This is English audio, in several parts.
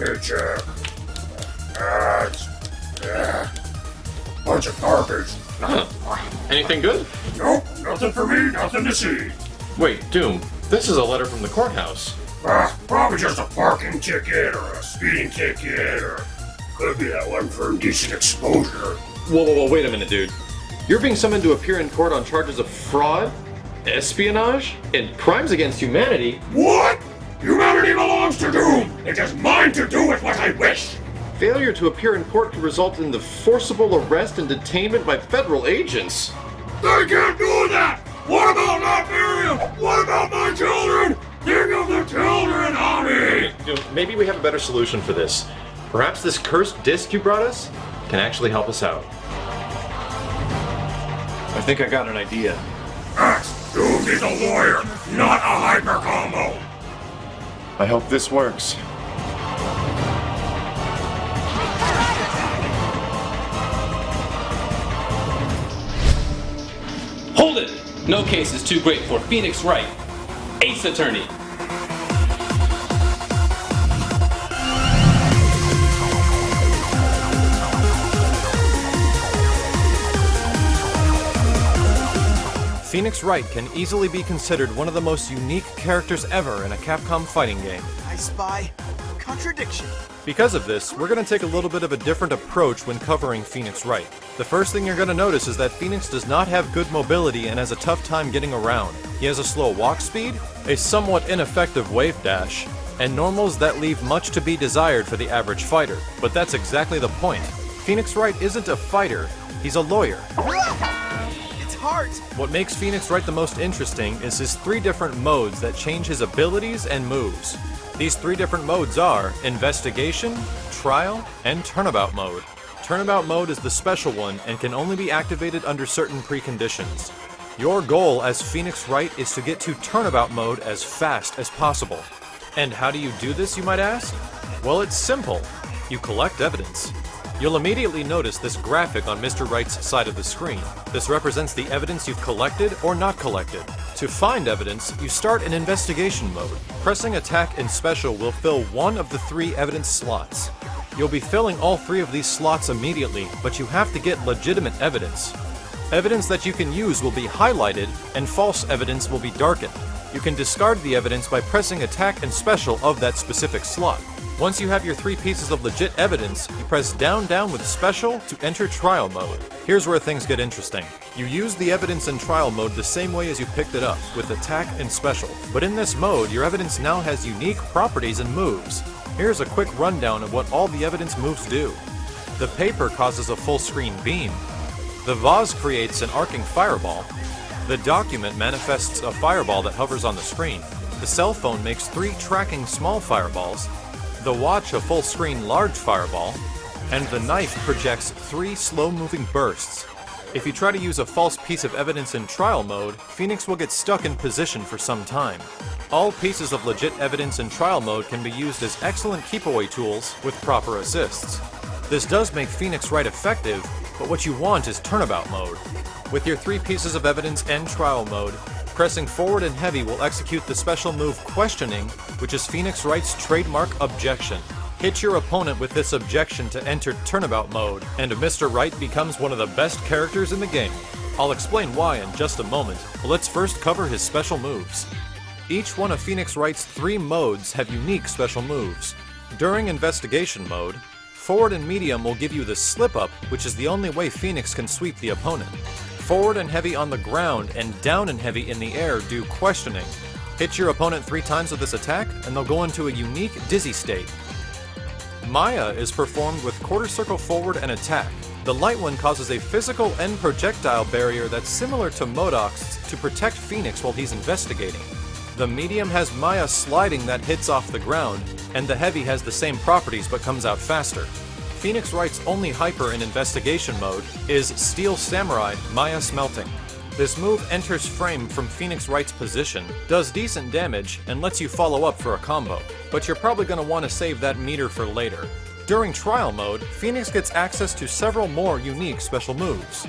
paycheck. Bunch of garbage. Anything good? Nope, nothing for me, nothing to see. Wait, Doom, this is a letter from the courthouse. Probably just a parking ticket or a speeding ticket, or could be that one for indecent exposure. Whoa, wait a minute, dude. You're being summoned to appear in court on charges of fraud, espionage, and crimes against humanity. What? Humanity belongs to Doom! It is mine to do with what I wish! Failure to appear in court could result in the forcible arrest and detainment by federal agents. They can't do that! What about Miriam? What about my children? Think of the children, Ami! Maybe we have a better solution for this. Perhaps this cursed disc you brought us can actually help us out. I think I got an idea. Doom is a lawyer, not a hyper combo! I hope this works. Hold it! No case is too great for Phoenix Wright, Ace Attorney. Phoenix Wright can easily be considered one of the most unique characters ever in a Capcom fighting game. I spy contradiction. Because of this, we're going to take a little bit of a different approach when covering Phoenix Wright. The first thing you're going to notice is that Phoenix does not have good mobility and has a tough time getting around. He has a slow walk speed, a somewhat ineffective wave dash, and normals that leave much to be desired for the average fighter. But that's exactly the point. Phoenix Wright isn't a fighter, he's a lawyer. It's hard. What makes Phoenix Wright the most interesting is his 3 different modes that change his abilities and moves. These 3 different modes are Investigation, Trial, and Turnabout mode. Turnabout mode is the special one and can only be activated under certain preconditions. Your goal as Phoenix Wright is to get to Turnabout mode as fast as possible. And how do you do this, you might ask? Well, it's simple. You collect evidence. You'll immediately notice this graphic on Mr. Wright's side of the screen. This represents the evidence you've collected or not collected. To find evidence, you start in Investigation mode. Pressing Attack and Special will fill one of the 3 evidence slots. You'll be filling all 3 of these slots immediately, but you have to get legitimate evidence. Evidence that you can use will be highlighted, and false evidence will be darkened. You can discard the evidence by pressing Attack and Special of that specific slot. Once you have your 3 pieces of legit evidence, you press down with Special to enter Trial mode. Here's where things get interesting. You use the evidence in Trial mode the same way as you picked it up, with Attack and Special. But in this mode, your evidence now has unique properties and moves. Here's a quick rundown of what all the evidence moves do. The paper causes a full screen beam. The vase creates an arcing fireball. The document manifests a fireball that hovers on the screen. The cell phone makes 3 tracking small fireballs. The watch a full screen large fireball, and the knife projects 3 slow-moving bursts. If you try to use a false piece of evidence in Trial mode, Phoenix will get stuck in position for some time. All pieces of legit evidence in Trial mode can be used as excellent keep-away tools with proper assists. This does make Phoenix Wright effective, but what you want is Turnabout mode. With your 3 pieces of evidence and Trial mode, pressing forward and heavy will execute the special move Questioning, which is Phoenix Wright's trademark objection. Hit your opponent with this objection to enter Turnabout mode, and Mr. Wright becomes one of the best characters in the game. I'll explain why in just a moment, but let's first cover his special moves. Each one of Phoenix Wright's 3 modes have unique special moves. During Investigation mode, Forward and Medium will give you the Slip Up, which is the only way Phoenix can sweep the opponent. Forward and Heavy on the ground and Down and Heavy in the air do Questioning. Hit your opponent 3 times with this attack, and they'll go into a unique Dizzy state. Maya is performed with Quarter Circle Forward and Attack. The light one causes a physical and projectile barrier that's similar to Modok's to protect Phoenix while he's investigating. The medium has Maya sliding that hits off the ground, and the heavy has the same properties but comes out faster. Phoenix Wright's only hyper in Investigation mode is Steel Samurai Maya Smelting. This move enters frame from Phoenix Wright's position, does decent damage, and lets you follow up for a combo. But you're probably going to want to save that meter for later. During Trial mode, Phoenix gets access to several more unique special moves.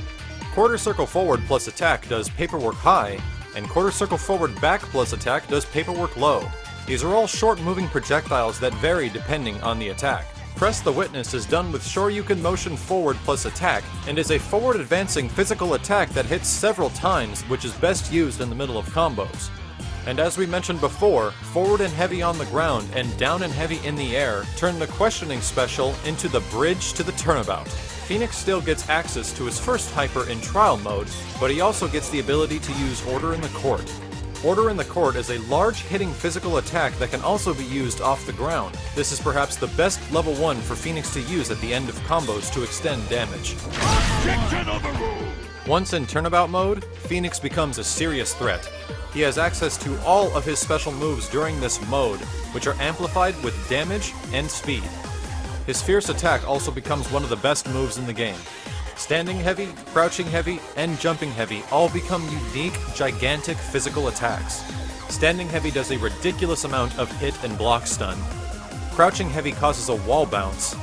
Quarter Circle Forward plus Attack does Paperwork High, and Quarter Circle Forward Back plus Attack does Paperwork Low. These are all short-moving projectiles that vary depending on the attack. Press the Witness is done with Shoryuken motion forward plus attack, and is a forward-advancing physical attack that hits several times, which is best used in the middle of combos. And as we mentioned before, forward and heavy on the ground and down and heavy in the air turn the questioning special into the bridge to the turnabout. Phoenix still gets access to his first hyper in trial mode, but he also gets the ability to use Order in the Court. Order in the Court is a large hitting physical attack that can also be used off the ground. This is perhaps the best level 1 for Phoenix to use at the end of combos to extend damage. Once in turnabout mode, Phoenix becomes a serious threat. He has access to all of his special moves during this mode, which are amplified with damage and speed. His fierce attack also becomes one of the best moves in the game. Standing heavy, crouching heavy, and jumping heavy all become unique, gigantic physical attacks. Standing heavy does a ridiculous amount of hit and block stun. Crouching heavy causes a wall bounce,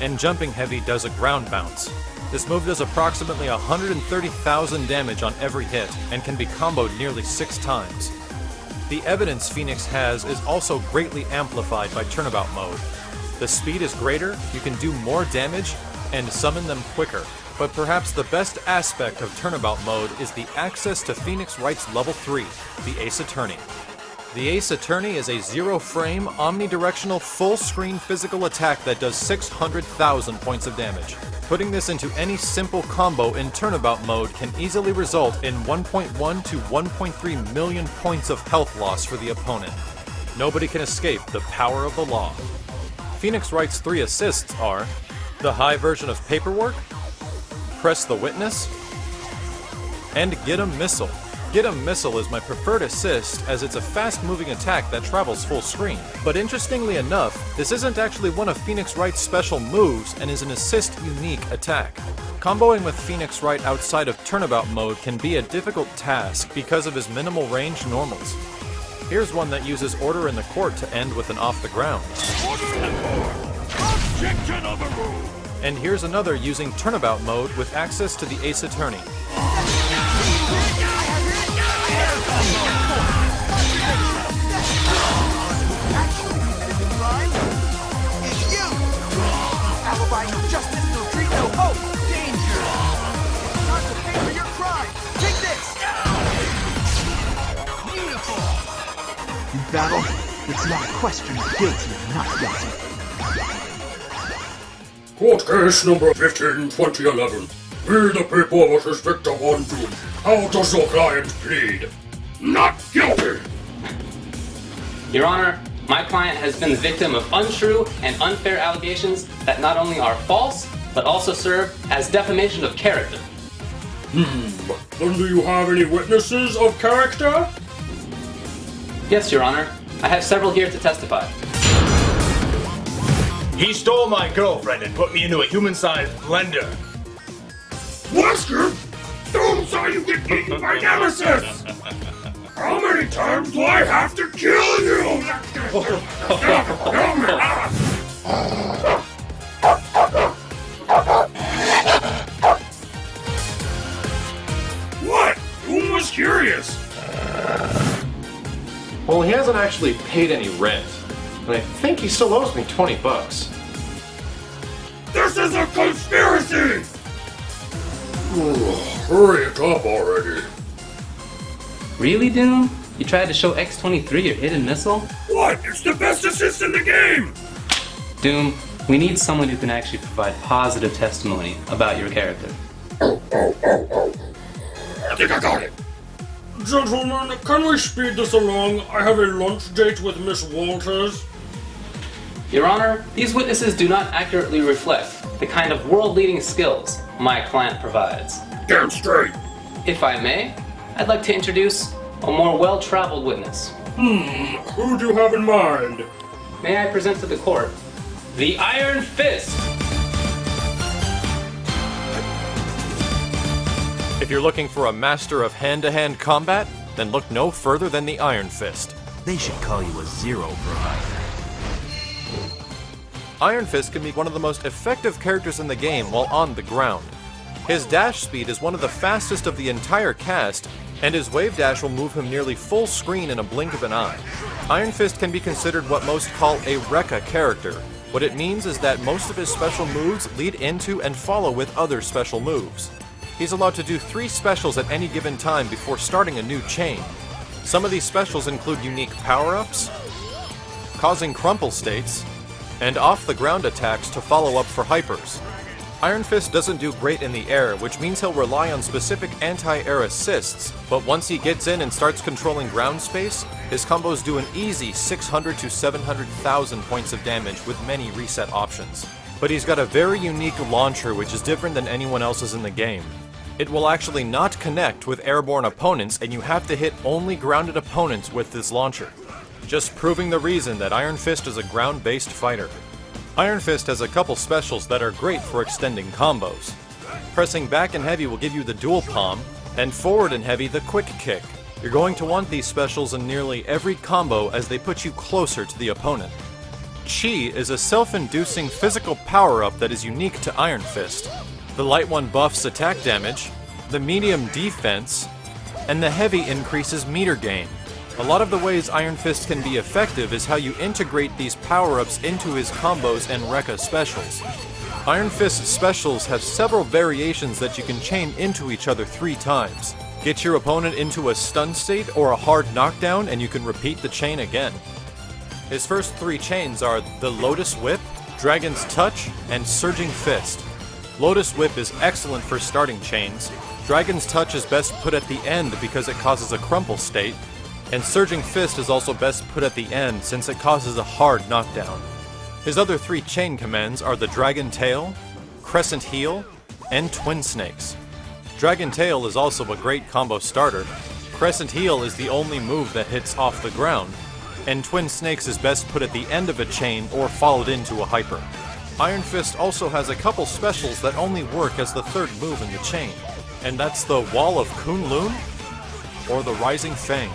and jumping heavy does a ground bounce. This move does approximately 130,000 damage on every hit, and can be comboed nearly 6 times. The evidence Phoenix has is also greatly amplified by turnabout mode. The speed is greater, you can do more damage, and summon them quicker. But perhaps the best aspect of turnabout mode is the access to Phoenix Wright's level 3, the Ace Attorney. The Ace Attorney is a zero-frame, omnidirectional, full-screen physical attack that does 600,000 points of damage. Putting this into any simple combo in turnabout mode can easily result in 1.1 to 1.3 million points of health loss for the opponent. Nobody can escape the power of the law. Phoenix Wright's 3 assists are the high version of Paperwork, Press the Witness, and Get a Missile. Get a Missile is my preferred assist as it's a fast-moving attack that travels full screen. But interestingly enough, this isn't actually one of Phoenix Wright's special moves and is an assist-unique attack. Comboing with Phoenix Wright outside of turnabout mode can be a difficult task because of his minimal range normals. Here's one that uses Order in the Court to end with an off the ground. And here's another using turnabout mode with access to the Ace Attorney. It's you! Alibi, no justice, no treat, no hope! Danger! Time to pay for your crime! Take this! Beautiful! In battle, it's not a question of guilty or not guilty. Court case number 15, 2011. We the people versus Victor One Doom. How does your client plead? Not guilty! Your Honor, my client has been the victim of untrue and unfair allegations that not only are false, but also serve as defamation of character. Then do you have any witnesses of character? Yes, Your Honor. I have several here to testify. He stole my girlfriend and put me into a human-sized blender. Wesker! Doom saw you get eaten by Nemesis! How many times do I have to kill you? What? Doom was curious. Well, he hasn't actually paid any rent, and I think he still owes me 20 bucks. This is a conspiracy! Hurry it up already. Really, Doom? You tried to show X-23 your hidden missile? What? It's the best assist in the game! Doom, we need someone who can actually provide positive testimony about your character. I think I got it. Gentlemen, can we speed this along? I have a lunch date with Miss Walters. Your Honor, these witnesses do not accurately reflect the kind of world-leading skills my client provides. Damn straight. If I may, I'd like to introduce a more well-traveled witness. Who do you have in mind? May I present to the court the Iron Fist? If you're looking for a master of hand-to-hand combat, then look no further than the Iron Fist. They should call you a zero for hire. Iron Fist can be one of the most effective characters in the game while on the ground. His dash speed is one of the fastest of the entire cast, and his wave dash will move him nearly full screen in a blink of an eye. Iron Fist can be considered what most call a Rekka character. What it means is that most of his special moves lead into and follow with other special moves. He's allowed to do 3 specials at any given time before starting a new chain. Some of these specials include unique power-ups, causing crumple states, and off-the-ground attacks to follow up for hypers. Iron Fist doesn't do great in the air, which means he'll rely on specific anti-air assists, but once he gets in and starts controlling ground space, his combos do an easy 600 to 700,000 points of damage with many reset options. But he's got a very unique launcher which is different than anyone else's in the game. It will actually not connect with airborne opponents, and you have to hit only grounded opponents with this launcher, just proving the reason that Iron Fist is a ground-based fighter. Iron Fist has a couple specials that are great for extending combos. Pressing back and heavy will give you the dual palm, and forward and heavy the quick kick. You're going to want these specials in nearly every combo as they put you closer to the opponent. Chi is a self-inducing physical power-up that is unique to Iron Fist. The light one buffs attack damage, the medium defense, and the heavy increases meter gain. A lot of the ways Iron Fist can be effective is how you integrate these power-ups into his combos and Rekka specials. Iron Fist's specials have several variations that you can chain into each other 3 times. Get your opponent into a stun state or a hard knockdown and you can repeat the chain again. His first 3 chains are the Lotus Whip, Dragon's Touch, and Surging Fist. Lotus Whip is excellent for starting chains, Dragon's Touch is best put at the end because it causes a crumple state, and Surging Fist is also best put at the end since it causes a hard knockdown. His other 3 chain commands are the Dragon Tail, Crescent Heel, and Twin Snakes. Dragon Tail is also a great combo starter, Crescent Heel is the only move that hits off the ground, and Twin Snakes is best put at the end of a chain or followed into a hyper. Iron Fist also has a couple specials that only work as the 3rd move in the chain, and that's the Wall of Kunlun or the Rising Fang.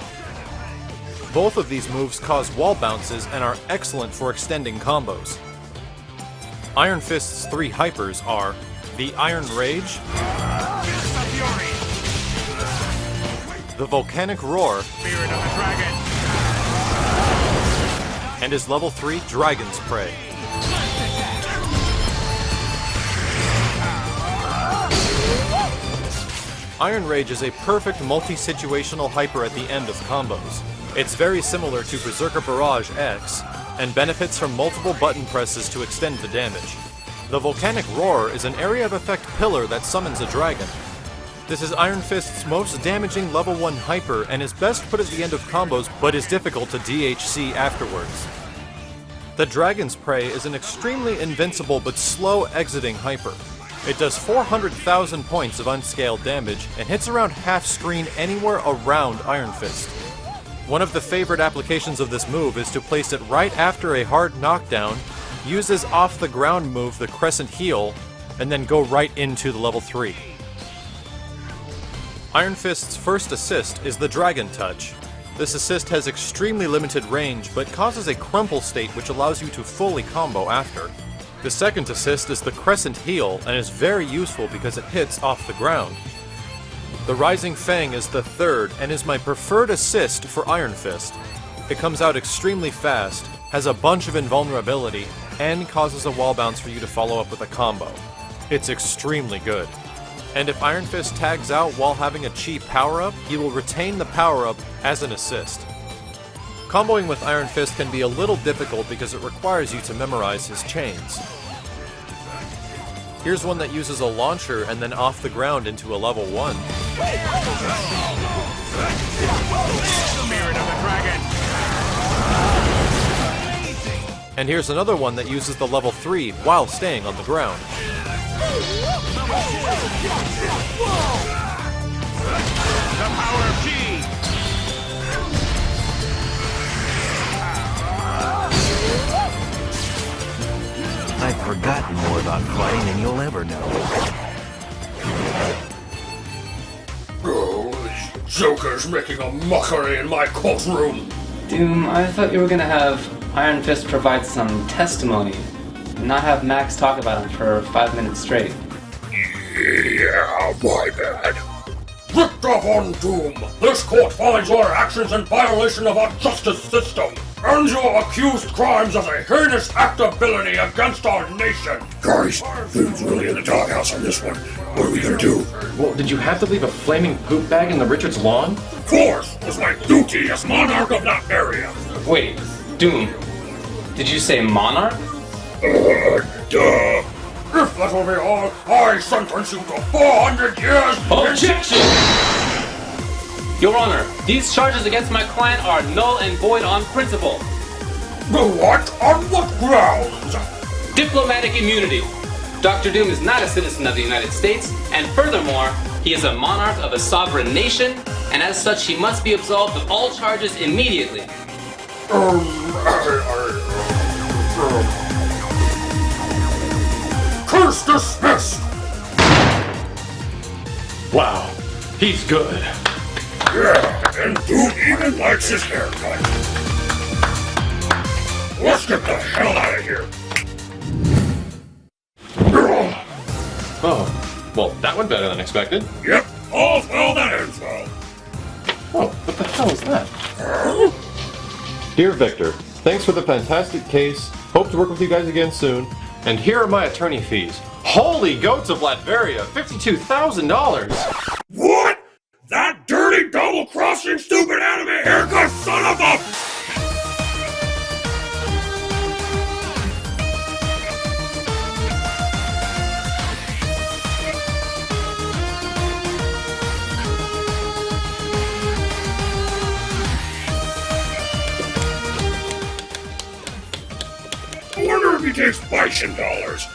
Both of these moves cause wall bounces and are excellent for extending combos. Iron Fist's 3 hypers are the Iron Rage, the Volcanic Roar, Spirit of the Dragon. and his level 3 Dragon's Prey. Iron Rage is a perfect multi-situational hyper at the end of combos. It's very similar to Berserker Barrage X, and benefits from multiple button presses to extend the damage. The Volcanic Roar is an area of effect pillar that summons a dragon. This is Iron Fist's most damaging level 1 hyper and is best put at the end of combos, but is difficult to DHC afterwards. The Dragon's Prey is an extremely invincible but slow exiting hyper. It does 400,000 points of unscaled damage and hits around half screen anywhere around Iron Fist. One of the favorite applications of this move is to place it right after a hard knockdown, use his off-the-ground move, the Crescent Heel, and then go right into the level 3. Iron Fist's first assist is the Dragon Touch. This assist has extremely limited range, but causes a crumple state which allows you to fully combo after. The second assist is the Crescent Heel, and is very useful because it hits off the ground. The Rising Fang is the 3rd, and is my preferred assist for Iron Fist. It comes out extremely fast, has a bunch of invulnerability, and causes a wall bounce for you to follow up with a combo. It's extremely good. And if Iron Fist tags out while having a Chi power-up, he will retain the power-up as an assist. Comboing with Iron Fist can be a little difficult because it requires you to memorize his chains. Here's one that uses a launcher and then off the ground into a level 1. Spirit of the Dragon. And here's another one that uses the level 3 while staying on the ground. The power of Chi. I've forgotten more about fighting than you'll ever know. Oh, these jokers making a mockery in my courtroom. Doom, I thought you were gonna have Iron Fist provide some testimony, and not have Max talk about him for 5 minutes straight. Yeah, my bad. Victor Von Doom, this court finds your actions in violation of our justice system, and your accused crimes as a heinous act of villainy against our nation. Guys, Doom's really in the doghouse on this one. What are we gonna do? Well, did you have to leave a flaming poop bag in the Richards lawn? Of course, it's my duty as monarch of that area. Wait, Doom, did you say monarch? Duh. If that will be all, I sentence you to 400 years. Objection! Your Honor, these charges against my client are null and void on principle. What? On what grounds? Diplomatic immunity. Dr. Doom is not a citizen of the United States, and furthermore, he is a monarch of a sovereign nation, and as such, he must be absolved of all charges immediately. Case dismissed! Wow, he's good. Yeah, and Doom even likes his haircut. Let's get the hell out of here. Oh, well, that went better than expected. Yep, all's well that ends well. Oh, what the hell is that? Dear Victor, thanks for the fantastic case. Hope to work with you guys again soon. And here are my attorney fees. Holy goats of Latveria, $52,000! What? That dirty double-crossing stupid anime haircut son of a... I wonder if he takes bison dollars.